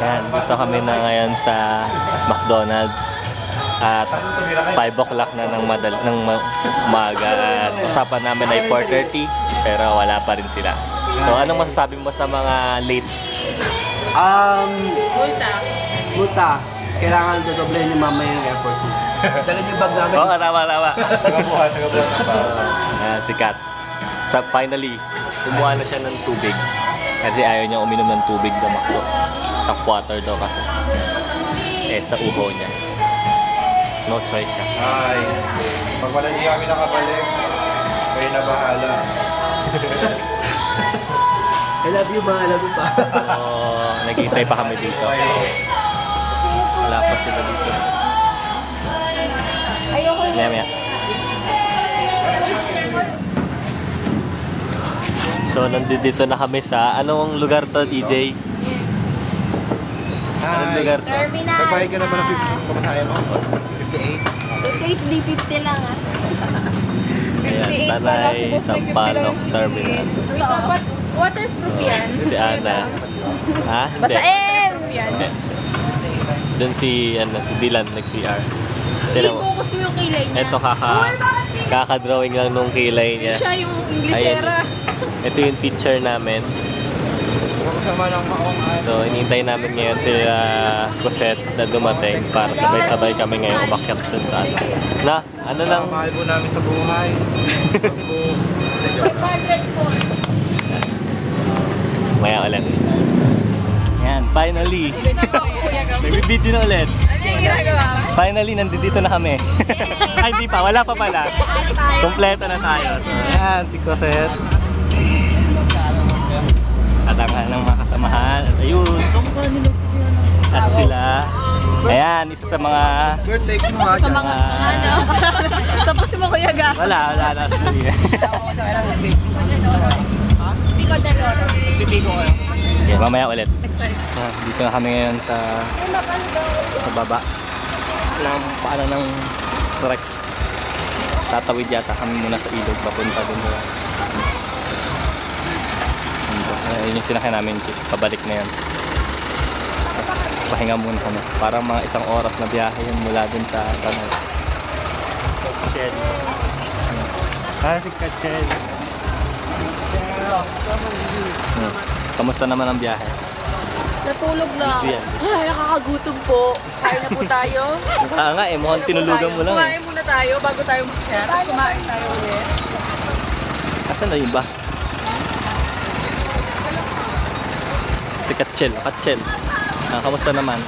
Ayan, dito kami na ngayon sa McDonald's at 5 o'clock na ng umaga at usapan namin ay 4:30 pero wala pa rin sila. So anong masasabi mo sa mga late? Multa. Kailangan dodoblehin ni mama yung airport. Dala niyo bag namin. Oo, tama. Tagabuhan si Kat. So finally, kumuha na siya ng tubig. Kasi ayaw niya uminom ng tubig na makdo. Tap water daw kasi. Sa uho niya. No choice siya. Ay, pag wala hindi kami nakabalik, kayo na bahala. I love you, ma. I love you pa. Naghihintay pa kami dito. Wala pa sila dito. Maya. So, nandito na kami sa... Anong lugar to, DJ? Anong lugar to? Terminal. Nagbayad ka naman ng 50 kamataya mo? 58? 50 lang ah. Ayan, Tanay, Sampaloc Terminal. Waterproof yan. Si Ana. Ha? Hindi. Basain! Hindi. Doon si Dylan, nag-CR. I-focus mo yung kilay niya. Ito kaka-drawing lang nung kilay niya. Siya yung Inglesera. Ito yung teacher namin. Kasama ng maong So, inintay namin ngayon si Cosette na dumating para sabay-sabay kami ngayon umakyat dun sa ano. Ano lang? mahal po namin sa buhay. Maya ulit. Yan, finally. Nagbibidyo na ulit. Finally, nandito na kami. Ay, hindi pa. Wala pa pala. Kompleto na tayo. So, yan, si Cosette. Katangahan ng mga kasamahan. At ayun. At sila. Ayan, isa sa mga... Birthday ko mga Sa mga tapos mo Kuya Ga. Wala na. Pico de Loro. Okay, mamaya ulit. Dito na kami ngayon sa baba ng paano ng trek. Tatawid yata kami muna sa ilog papunta dun. Yun yung sinakyan namin, Chip. Pabalik na yun. Pahinga muna kami. Parang mga 1 oras na biyahe yun mula dun sa tunnel. Kachel. Kamusta naman ang biyahe? Natulog na. Video yan. Ay, nakakagutom po. Kain na po tayo. Nga mukhang tinulugan mo lang Kumain muna tayo bago tayo mag-share. Tapos kumain tayo ulit. Asan na yun ba? Si Kachel. Kamusta naman?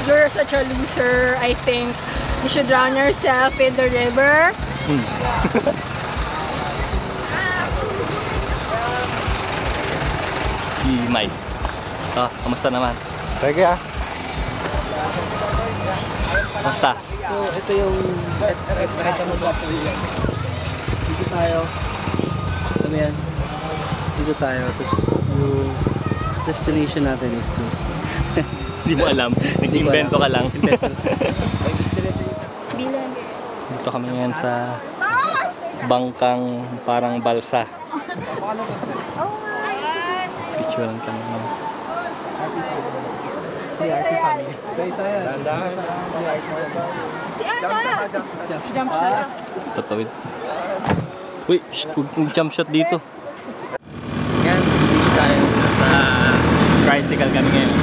You're such a loser. I think you should drown yourself in the river. Mike. Kamusta naman? Sige ah. Kamusta? So, ito yung... Nakita mo ba? Dito tayo. Ano yan? Dito tayo. Tapos yung destination natin ito. Hindi mo alam. Nag-invento ka lang. Ang destination ito. Bilan. Dito kami ngayon sa bangkang parang balsa. Picture lang kami. CRT family. So, isa yan. Dandahan. Si Ana! Jump shot. Tatawid. Uy, jump shot dito. Yan, dito tayo sa tricycle kami ngayon.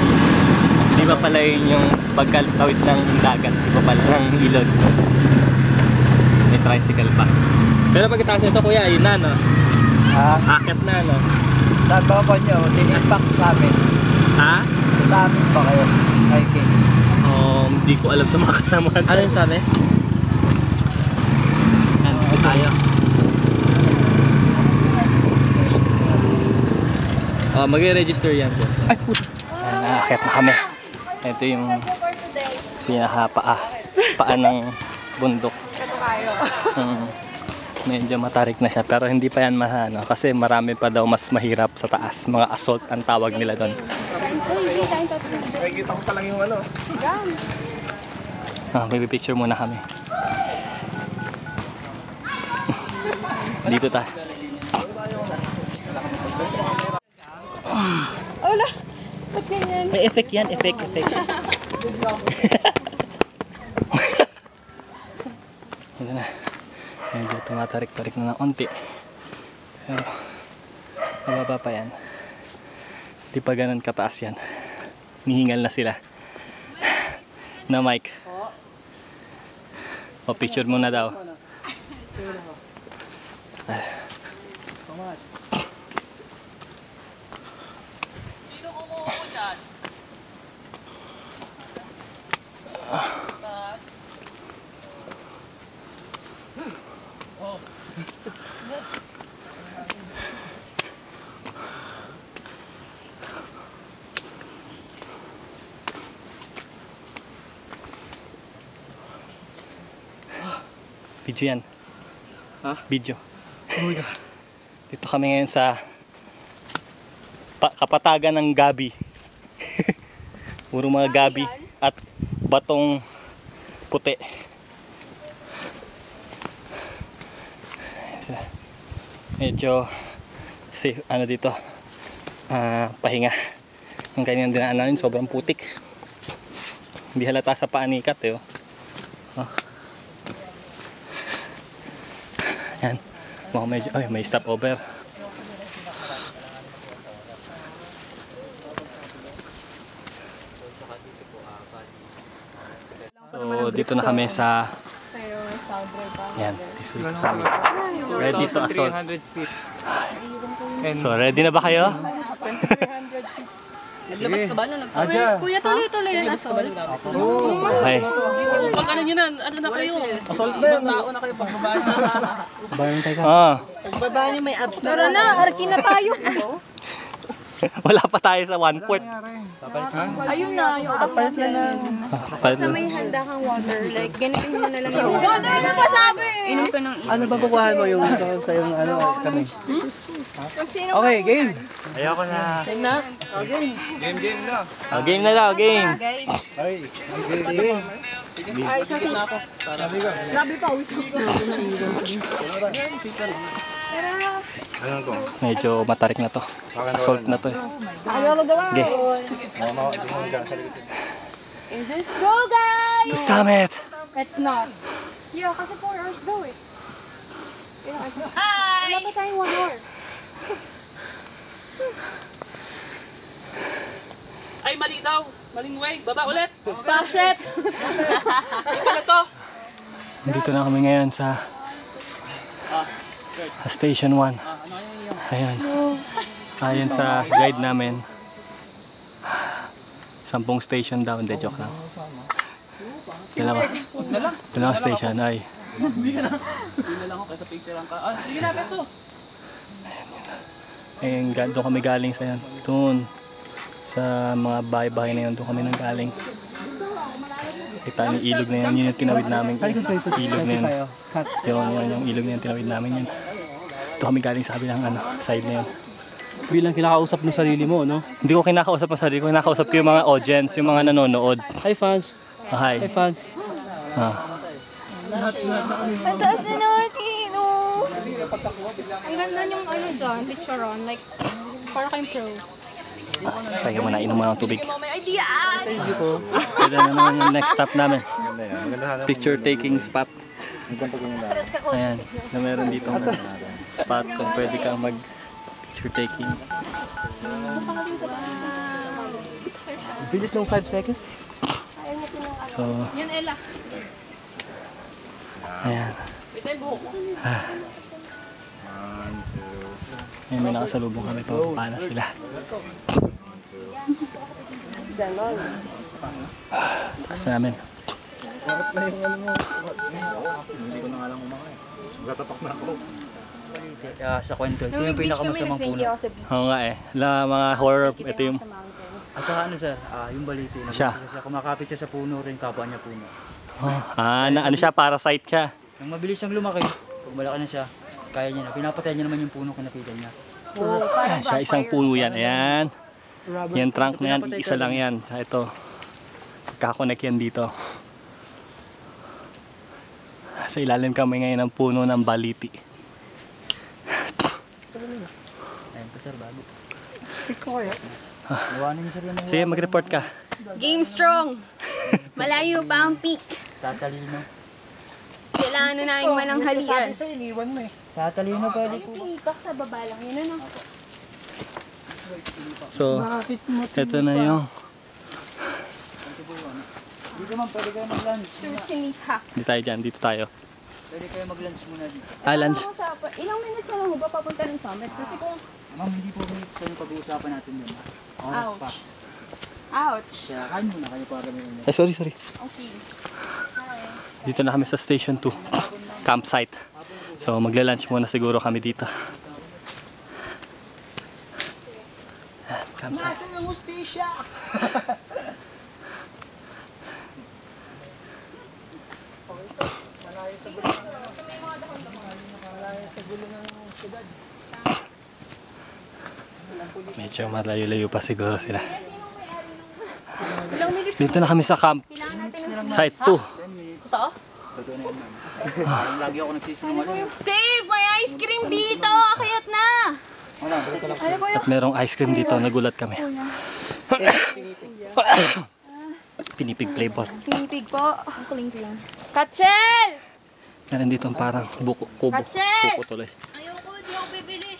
Di ba pala yun yung pagkatawid ng dagat? Di ba pala ng ilog? May tricycle pa. Pero pagkatapos nito kuya, yun na no? Akit na no? Saan ba po nyo? Tinipax namin. Ha? Sa amin ba kayo? Hiking. Hindi ko alam sa mga kasama. Ano yung sabi? Yan, dito tayo. Mag-register yan po. Ay, puto! Nakakit na kami. Ito yung paa ng bundok. Ito tayo. Medyo matarik na siya pero hindi pa yan mahano kasi marami pa daw mas mahirap sa taas. Mga assault ang tawag nila doon. Nakikita ko pa lang yung ano. Baby picture muna kami. Dito tayo. Wala! Ba't May effect yan, effect. Ito na. Medyo tumatarik-tarik na ng onti. Pero, mababa pa yan. Di pa ganun kataas yan. Nihingal na sila. Na Mike. O, picture muna daw. Video yan. Ha? Video. Oh my God. Dito kami ngayon sa kapatagan ng gabi. Puro mga gabi at batong puti. Medyo ano dito, pahinga. Ang kanyang dinaanan namin sobrang putik. Hindi halata sa paanikat eh. Oh. Yan. Medyo, may stopover. So, dito na kami sa yan, dito sa amin. Ready to assault. So, ready na ba kayo? Naglabas ka ba nung nagsabi? Kuya, tuloy-tuloy yan. Okay. Pag ano nyo na, ano na kayo? Assault na yun. Tao na kayo pagbaba nyo. Bayan tayo ka. Pagbaba niyo may abs na. Tara na, arki na tayo. Wala pa tayo sa 1/4. Ayun na, yung kapalit na. Sa May handa kang water, like ganito mo na lang yung Water na ba sabi? inom ka ng Ano bang kukuhaan mo yung sa yung ano kami? Kung sino Okay, game. Ayoko na. Game na. Game na. Game na daw, game. Ay, Game. Grabe pa, wisdom ko. ano to? Medyo matarik na to. Assault na to. Ayoko daw. Okay. Is it? Go guys! To summit! It's not. Yeah, kasi 4 hours daw eh. Ilang hours na? Hi! Wala pa tayong 1 hour. Ay, mali daw. Maling way. Baba ulit. Bakit? Hindi pala to. Dito na kami ngayon sa Station 1. Ayan. Ayon sa guide namin. 10 station daw. Hindi, joke lang. Dalawang station. Ay. Hindi na lang ako sa picture lang ka. Sige na, beto. Ayun, doon kami galing sa yan. Doon. Sa mga bahay-bahay na yun. Doon kami nang galing. Kita yung ilog na yan. Yun yung tinawid namin. Ilog na yun. Yung ilog na yun. Tinawid namin yun. Ito kami galing sa kabilang side na yun. Bilang kinakausap mo sarili mo, no? Hindi ko kinakausap ang sarili ko. Kinakausap ko yung mga audience, yung mga nanonood. Hi fans. Hi. Hi fans. Ang taas na natin, oh. Ang ganda yung ano dyan, picture on, like, para kayong pro. Tayo muna, inom muna ng tubig. May idea! Pwede na naman yung next stop namin. Picture taking spot. Ayan, na meron dito na spot kung pwede kang mag picture taking. Bilis ng 5 seconds. So, Yan, Ella. ayan. Ayan, may nakasalubong kami pa. Paano sila? Taas namin. Sa kwento, ito yung pinakamasamang puno. Oo nga eh. Mga horror, ito yung At saka ano sir, yung baliti, Siya. kumakapit siya sa puno rin, kapwa niya puno. ano siya, parasite siya. Nang mabilis siyang lumaki, pag malaki na siya, kaya niya na. Pinapatay niya naman yung puno kinapitan niya. Ayan siya, isang puno yan. Ayan. Yan trunk na yan, isa lang yan. Ito, kakonek yan dito. Sa ilalim kami ngayon ng puno ng baliti. Ayun pa sir, bago. Iwanan niyo sir yung mga Sige, mag-report ka. Game strong. Malayo pa ang peak. tatalino. Kailangan na namin mananghalian. Tatalino pwede po. Pinipak sa baba lang. Yun ano. So, ito na yung... Dito man, pwede kayo mag-lunch. Sinipak. Hindi tayo dyan, dito tayo. Pwede kayo mag-lunch muna dito. Lunch. Ilang minutes na lang ba papunta ng summit? Kasi kung... Ma'am, hindi po minutes kayo pag-uusapan natin yun. Oras pa. Ouch. Kaya kain muna kayo para may ulit. Ay, sorry. Okay. Dito na kami sa Station 2. Campsite. So, magla-lunch muna siguro kami dito. Ayan, campsite. Nasaan ang hostesya? Medyo malayo-layo pa siguro sila. Dito na kami sa camp site 2. Ito? Lagi ako nagsisinungaling. Save! May ice cream dito! Kayat na! At merong ice cream dito, nagulat kami. Pinipig flavor. Pinipig po. Ang kuling-kuling. Kachel! Meron dito parang buko, kubo. Kachel! Buko tuloy. Ayoko, di ako bibili.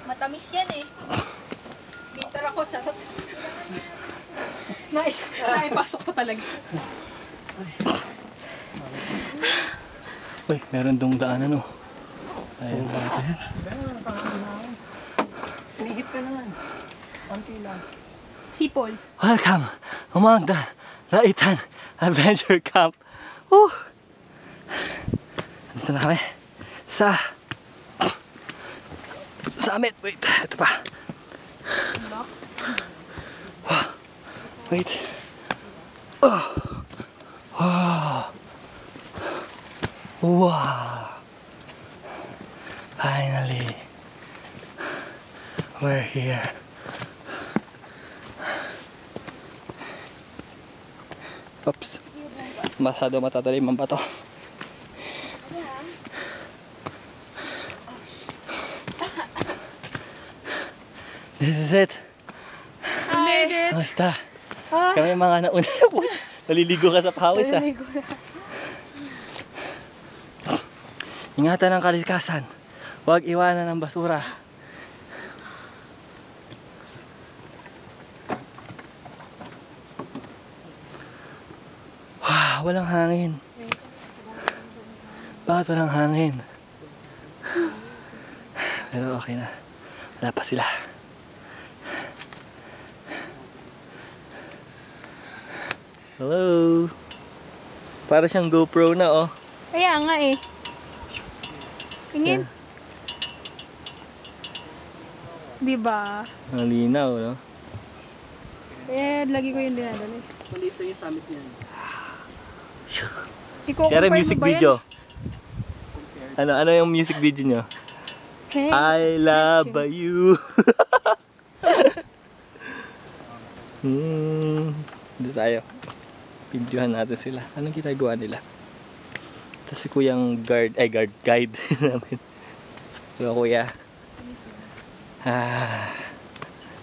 Matamis yan eh. Bitter ako, charot. Naipasok pa talaga. Uy, meron dong daanan oh. Ayun. Pinihit ka naman. Konti lang. Sipol. Welcome among the Raitan Adventure Camp. Woo! Dito na kami sa summit. Wait, ito pa. Wow. Wait. Oh. Oh. Wow. Finally. We're here. Oops. Masyado matatalim ang bato. This is it. Made it. Kamusta? Kami mga nauna. Naliligo ka sa pawis ah. Ingatan ang kalikasan. Huwag iwanan ang basura. Wow, walang hangin. Bakit walang hangin? Pero okay na. Wala pa sila. Hello. Para siyang GoPro na oh. Kaya nga eh. Tingin. Diba? Ang linaw, no? Eh, lagi ko yung dinadala. Malito yung summit niyan. Kaya music video. Ano yung music video nyo? Hey, I love you. Dito tayo. Videohan natin sila. Anong ginagawa nila? Ito si kuyang guide namin. So kuya.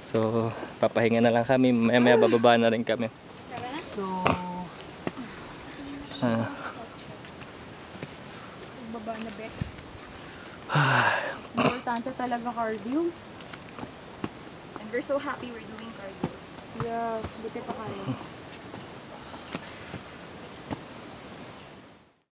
So papahinga na lang kami. Maya bababa na rin kami. So, Baba na Bex. Importante talaga cardio. And we're so happy we're doing cardio. yeah, buti pa kayo.